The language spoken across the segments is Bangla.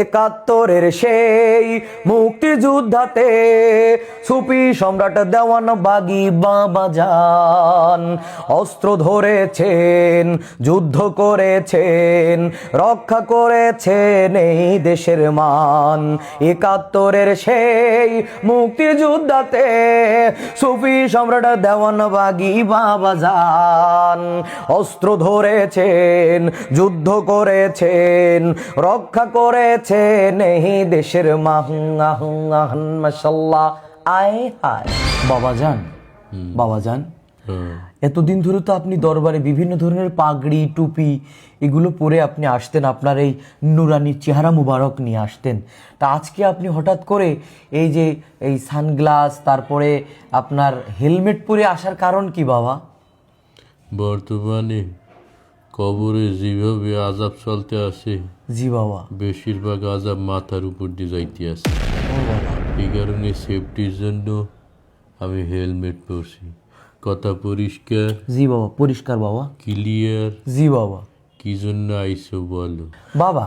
একাত্তরের সেই মুক্তিযুদ্ধাতে সুফি সম্রাট দেওয়ান বাগি বাবা যান অস্ত্র ধরেছেন, যুদ্ধ করেছেন, রক্ষা করেছেন এই দেশের মান। একাত্তরের সেই মুক্তিযুদ্ধাতে সুফি সম্রাট দেওয়ান বাগি বাবা যান অস্ত্র ধরেছেন, যুদ্ধ করেছেন, রক্ষা করেছেন এই দেশের মাশাআল্লাহ। আয় হায় বাবাজান, বাবাজান এতদিন ধরে তো আপনি দরবারে বিভিন্ন ধরনের পাগড়ি টুপি এগুলো পরে আপনি আসতেন, আপনার এই নুরানি চেহারা মুবারক নিয়ে আসতেন। তা আজকে আপনি হঠাৎ করে এই যে এই সানগ্লাস তারপরে আপনার হেলমেট পরে আসার কারণ কি বাবা? বর্তমানে কবরে যেভাবে আযাব চলতে আছে, জি বাবা, বেশিরভাগ আযাব মাথার উপর দিয়ে যাইতে আছে। এই কারণে সেফটির জন্য আমি হেলমেট পরছি। কথা পরিষ্কার? জি বাবা, পরিষ্কার বাবা, ক্লিয়ার? জি বাবা। কি জন্য আইসো বলো বাবা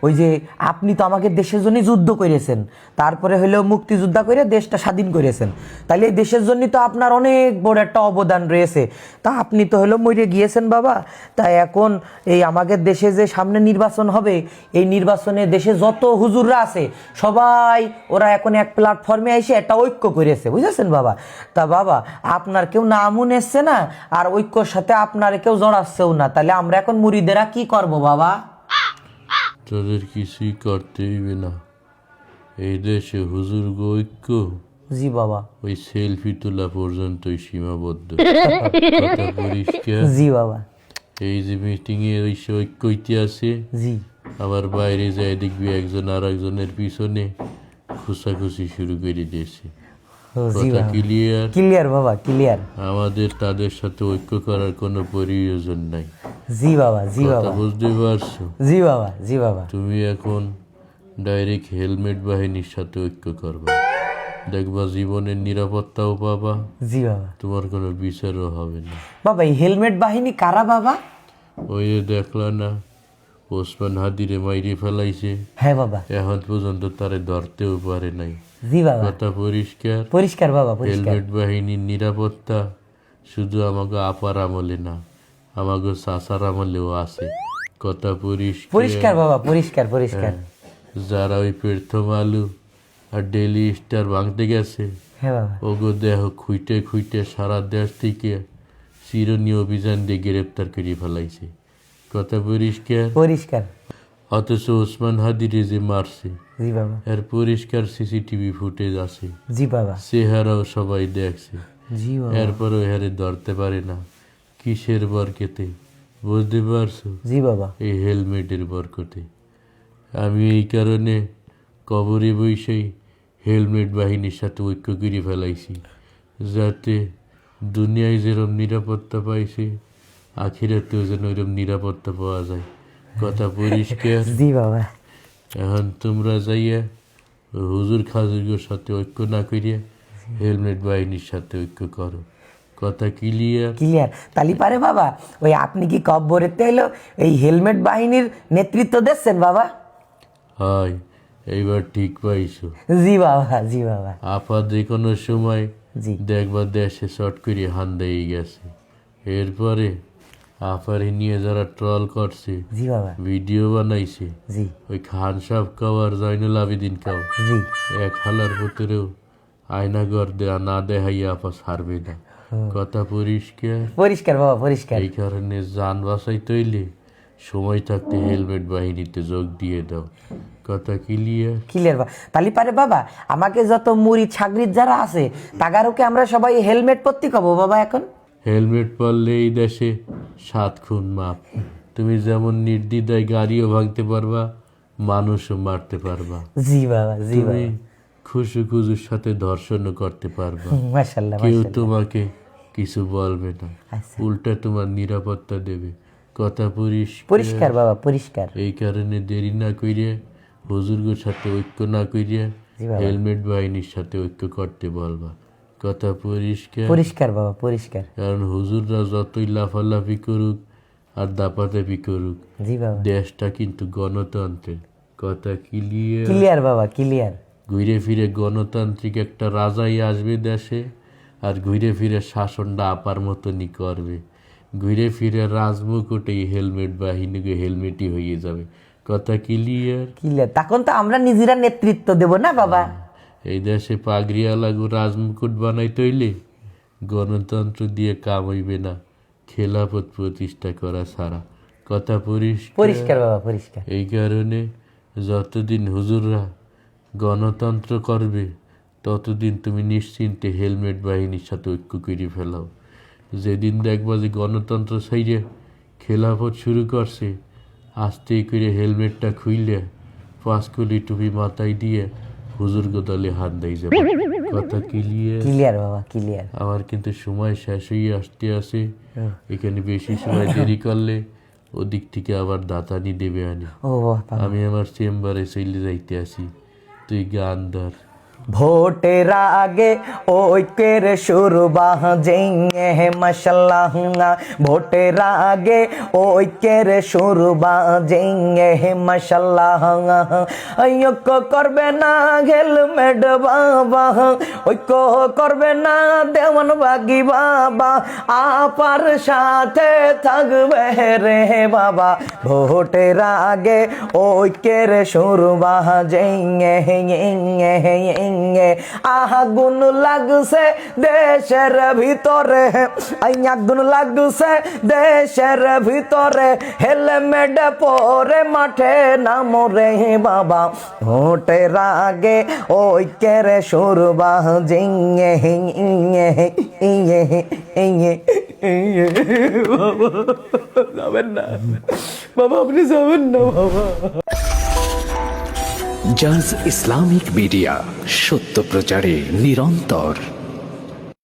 ওই যে আপনি তো আমাকে দেশের জন্য যুদ্ধ করেছেন, তারপরে হলেও মুক্তিযোদ্ধা করে দেশটা স্বাধীন করেছেন, তাহলে এই দেশের জন্য তো আপনার অনেক বড় একটা অবদান রয়েছে। তা আপনি তো হলো মরে গিয়েছেন বাবা, তাই এখন এই আমাদের দেশে যে সামনে নির্বাচন হবে, এই নির্বাচনে দেশে যত হুজুররা আছে সবাই ওরা এখন এক প্ল্যাটফর্মে এসে একটা ঐক্য করেছে, বুঝেছেন বাবা। তা বাবা আপনার কেউ নামও এসছে না, আর ঐক্যর সাথে আপনার কেউ জড়াচ্ছেও না, তাহলে আমরা এখন মুরিদেরা কি করব বাবা? তোদের কিছুই করতে হইবে না। এই দেশে হুজুর ঐক্য জি বাবা, ওই সেলফি তোলা পর্যন্তই সীমাবদ্ধ। কথা পরিষ্কার? জি বাবা। এই যে মিটিং এ ওই ঐক্য আছে, জি আবার বাইরে যায় দেখবি একজন আর একজনের পিছনে খুসাখুসি শুরু করে দিয়েছে। কথা ক্লিয়ার? ক্লিয়ার বাবা, ক্লিয়ার। আমাদের তাদের সাথে ঐক্য করার কোনো প্রয়োজন নাই। জি বাবা, জি কথা বাবা, বুঝতে পারছো? জি বাবা, জি বাবা। তুমি এখন ডাইরেক্ট হেলমেট বাহিনীর সাথে ঐক্য করবা, দেখবা জীবনের নিরাপত্তাও পাবা, জি বাবা। তোমার কোনো বিচারও হবে না। বাবা এই হেলমেট বাহিনী কারা বাবা? ওই যে দেখলা না ওসমান হাদিরে মাইরে ফেলাইছে, হ্যাঁ বাবা। এখন পর্যন্ত তারে ধরতেও পারে নাই। জি বাবা, কথা পরিষ্কার? পরিষ্কার বাবা, পরিষ্কার। হেলমেট বাহিনীর নিরাপত্তা শুধু আমাকে আপার আমলে না, আমাকে চাচার আমলেও আছে। কথা পরিষ্কার? পরিষ্কার বাবা, পরিষ্কার, পরিষ্কার। যারা ওই প্রথম আলু আর ডেইলি স্টার ভাঙতে গেছে, হ্যাঁ বাবা। ওগো দেহ খুঁটে খুঁটে সারা দেশ থেকে চিরুনি অভিযান দিয়ে গ্রেপ্তার করে ফেলাইছে। কথা পরিষ্কার? পরিষ্কার। অথচ ওসমান হাদিরে যে মারছে জি বাবা, এর পরিষ্কার সিসিটিভি ফুটেজ আছে, জি বাবা, চেহারাও সবাই দেখছে, জি বাবা, এরপরও হেরে ধরতে পারে না। কিসের বরকতে? বুঝতে পারছো? জি বাবা। এই হেলমেটের বরকতে। আমি এই কারণে কবরে বসেই হেলমেট বাহিনীর সাথে ঐক্য করে ফেলাইছি, যাতে দুনিয়ায় যেরকম নিরাপত্তা পাইছে আখিরাতেও যেন ওইরকম নিরাপত্তা পাওয়া যায়। কথা পরিষ্কার? জি বাবা। এখন তোমরা যাইয়া হুজুর খাজুরের সাথে ঐক্য না করিয়া হেলমেট বাহিনীর সাথে ঐক্য করো। কথা ক্লিয়ার? ক্লিয়ার। তালি পারে বাবা ওই আপনি কি কব্বরেতে এলো এই হেলমেট বাহিনীর নেতৃত্ব দিচ্ছেন বাবা? হয়, এইবার ঠিক পাইছো। জি বাবা, জি বাবা। আপা যে কোনো সময় জি দেখবা দেশে শর্ট করে হান্দাই গেছে, এরপরে আফারে নিয়ে যারা ট্রল করছে, জি বাবা, ভিডিও বানাইছে, জি ওই খান সাহেব কাও আর জয়নুল আবেদিন কাও জি। এক হালার ভিতরেও আয়নাগর দেয়া না দেখাইয়া আপা ছাড়বে না। কথা পরিষ্কার? পরিষ্কার বাবা, পরিষ্কার। এই কারণে যান বাঁচাই তৈলে সময় থাকতে হেলমেট বাহিনীতে যোগ দিয়ে দাও। কথা ক্লিয়ার? ক্লিয়ার বাবা। তালি পারে বাবা আমাকে যত মুড়ি ছাগরির যারা আছে তাগারোকে আমরা সবাই হেলমেট পরতে কবো বাবা এখন? হেলমেট পরলে এই দেশে 7 খুন মাপ। তুমি যেমন নির্দ্বিধায় গাড়িও ভাঙতে পারবা, মানুষও মারতে পারবা। জি বাবা, জি তুমি বাবা। খুশু খুশুর সাথে ধর্ষণও করতে পারবা, মাশাআল্লাহ, কেউ মাশাআল্লাহ। তোমাকে কিছু বলবে না, আচ্ছা। উল্টা তোমার নিরাপত্তা দেবে। কথা পরিষ্কার? পরিষ্কার বাবা, পরিষ্কার। এই কারণে দেরি না করিয়া হুজুরগুর সাথে ঐক্য না করিয়া জি বাবা। হেলমেট বাহিনীর সাথে ঐক্য করতে বলবা। কথা পরিষ্কার? পরিষ্কার বাবা, পরিষ্কার। কারণ হুজুররা যতই লাফালাফি করুক আর দাপাদাপি করুক, জি বাবা, দেশটা কিন্তু গণতন্ত্রের। কথা ক্লিয়ার। ক্লিয়ার বাবা, ক্লিয়ার। ঘুরে ফিরে গণতান্ত্রিক একটা রাজাই আসবে দেশে, আর ঘুরে ফিরে শাসনটা আপার মতনই করবে। ঘুরে ফিরে রাজমুকুটেই হেলমেট বাহিনীকে হেলমেটই হয়ে যাবে। কথা ক্লিয়ার। ক্লিয়ার। তখন তো আমরা নিজেরা নেতৃত্ব দেব না বাবা। এই দেশে পাগড়িয়ালাগু রাজমুকুট বানাইতে হইলে গণতন্ত্র দিয়ে কাম হইবে না, খেলাফত প্রতিষ্ঠা করা ছাড়া। কথা পরিষ্কার বাবা, পরিষ্কার। এই কারণে যতদিন হুজুররা গণতন্ত্র করবে ততদিন তুমি নিশ্চিন্তে হেলমেট বাহিনীর সাথে ঐক্য করে ফেলাও। যেদিন দেখবা যে গণতন্ত্র সাইডে খেলাফত শুরু করছে, আস্তে করে হেলমেটটা খুইলে 5 কলি টুপি মাথায় দিয়ে হুজুর গোদালে হাত দেয় যাবে। কথা ক্লিয়ার। ক্লিয়ার বাবা, ক্লিয়ার। আমার কিন্তু সময় শেষ হয়ে আসতে আছে, এখানে বেশি সময় দেরি করলে ওদিক থেকে আবার দাতানি দেবে আনি। ও বাবা, আমি আমার চেম্বারে চলে যাইতে আসি, তুই গান ধর। ভোটের আগে ঐক্যের শুরু বাজেঙ্গে মাশাল্লাহ, ভোটের আগে ঐক্যের শুরু বাজেঙ্গে মাশাল্লাহ। ঐক্য করবে না হেলমেট বাবা, ঐক্য করবে না দেওয়ান বাগি বাবা, আপার সাথে থাকবে রে বাবা। ভোটের আগে ঐক্যের শুরু বাজেঙ্গে আগুন লাগছে দেশের ভিতরে, আগুন লাগছে দেশের ভিতরে, হেলমেট পরে মাঠে নামরে বাবা। ভোটের আগে ঐক্যের সুর বাজিঙ্গে যাবেন না বাবা, আপনি যাবেন না বাবা। জাজ ইসলামিক মিডিয়া, সত্য প্রচারে নিরন্তর।